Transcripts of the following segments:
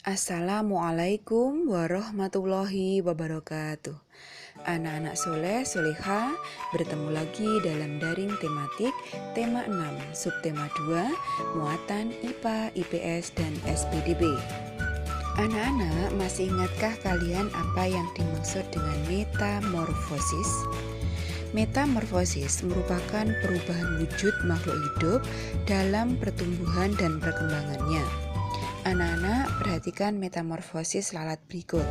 Assalamualaikum warahmatullahi wabarakatuh. Anak-anak soleh soleha, bertemu lagi dalam daring tematik tema 6 subtema 2 muatan IPA, IPS, dan SPDB. Anak-anak, masih ingatkah kalian apa yang dimaksud dengan metamorfosis? Metamorfosis merupakan perubahan wujud makhluk hidup dalam pertumbuhan dan perkembangannya. Anak-anak, perhatikan metamorfosis lalat berikut.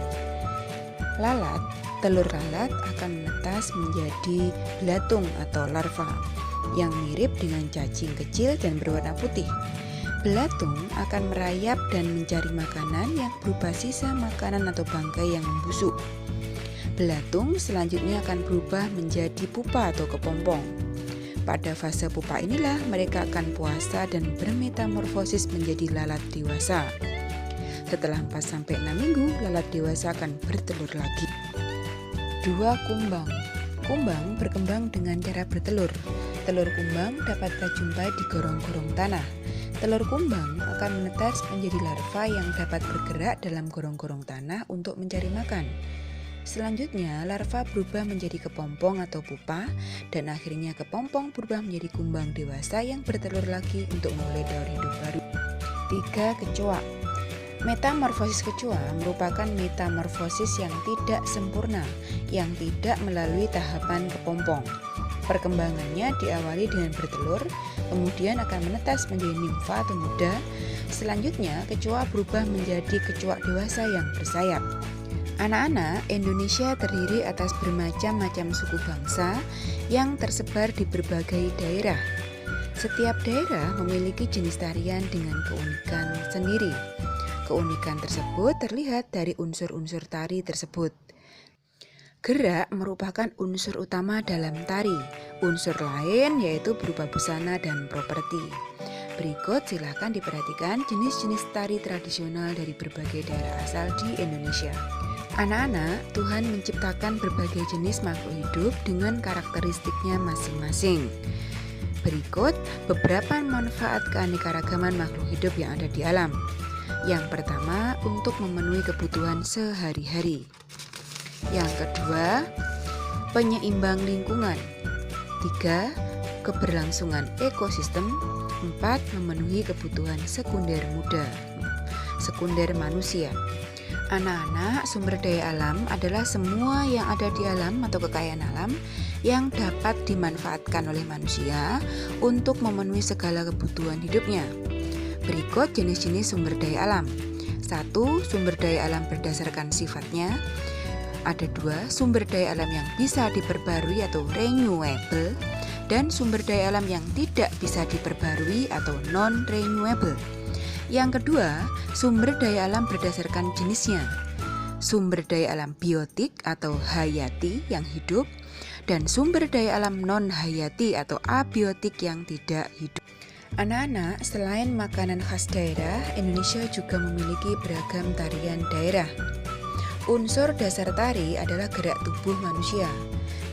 Lalat, telur lalat akan menetas menjadi belatung atau larva yang mirip dengan cacing kecil dan berwarna putih. Belatung akan merayap dan mencari makanan yang berupa sisa makanan atau bangkai yang membusuk. Belatung selanjutnya akan berubah menjadi pupa atau kepompong. Pada fase pupa inilah mereka akan puasa dan bermetamorfosis menjadi lalat dewasa. Setelah 4-6 minggu, lalat dewasa akan bertelur lagi. 2. Kumbang. Kumbang berkembang dengan cara bertelur. Telur kumbang dapat kita jumpai di gorong-gorong tanah. Telur kumbang akan menetas menjadi larva yang dapat bergerak dalam gorong-gorong tanah untuk mencari makan. Selanjutnya, larva berubah menjadi kepompong atau pupa, dan akhirnya kepompong berubah menjadi kumbang dewasa yang bertelur lagi untuk memulai daur hidup baru. 3. Kecoa. Metamorfosis kecoa merupakan metamorfosis yang tidak sempurna, yang tidak melalui tahapan kepompong. Perkembangannya diawali dengan bertelur, kemudian akan menetas menjadi nimfa atau muda. Selanjutnya, kecoa berubah menjadi kecoa dewasa yang bersayap. Anak-anak, Indonesia terdiri atas bermacam-macam suku bangsa yang tersebar di berbagai daerah. Setiap daerah memiliki jenis tarian dengan keunikan sendiri. Keunikan tersebut terlihat dari unsur-unsur tari tersebut. Gerak merupakan unsur utama dalam tari. Unsur lain yaitu berupa busana dan properti. Berikut silakan diperhatikan jenis-jenis tari tradisional dari berbagai daerah asal di Indonesia. Anak-anak, Tuhan menciptakan berbagai jenis makhluk hidup dengan karakteristiknya masing-masing. Berikut beberapa manfaat keanekaragaman makhluk hidup yang ada di alam. Yang pertama, untuk memenuhi kebutuhan sehari-hari. Yang kedua, penyeimbang lingkungan. 3. Keberlangsungan ekosistem. 4. Memenuhi kebutuhan sekunder manusia. Anak-anak, sumber daya alam adalah semua yang ada di alam atau kekayaan alam yang dapat dimanfaatkan oleh manusia untuk memenuhi segala kebutuhan hidupnya. Berikut jenis-jenis sumber daya alam. 1. Sumber daya alam berdasarkan sifatnya. Ada 2. Sumber daya alam yang bisa diperbarui atau renewable, dan sumber daya alam yang tidak bisa diperbarui atau non-renewable. Yang kedua, sumber daya alam berdasarkan jenisnya. Sumber daya alam biotik atau hayati yang hidup, dan sumber daya alam non-hayati atau abiotik yang tidak hidup. Anak-anak, selain makanan khas daerah, Indonesia juga memiliki beragam tarian daerah. Unsur dasar tari adalah gerak tubuh manusia.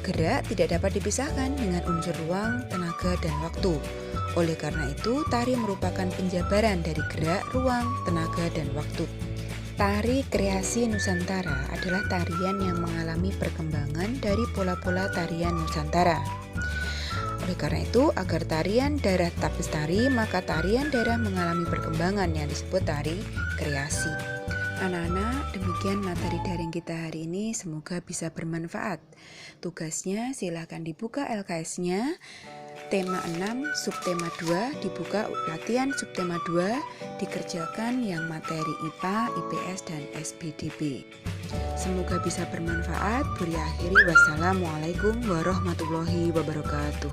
Gerak tidak dapat dipisahkan dengan unsur ruang, tenaga, dan waktu. Oleh karena itu, tari merupakan penjabaran dari gerak, ruang, tenaga, dan waktu. Tari kreasi Nusantara adalah tarian yang mengalami perkembangan dari pola-pola tarian Nusantara. Oleh karena itu, agar tarian daerah tetap lestari, maka tarian daerah mengalami perkembangan yang disebut tari kreasi. Anak-anak, demikian materi daring kita hari ini, semoga bisa bermanfaat. Tugasnya silakan dibuka LKS-nya. Tema 6, subtema 2, dibuka latihan subtema 2, dikerjakan yang materi IPA, IPS, dan SPDB. Semoga bisa bermanfaat. Beri akhiri, wassalamualaikum warahmatullahi wabarakatuh.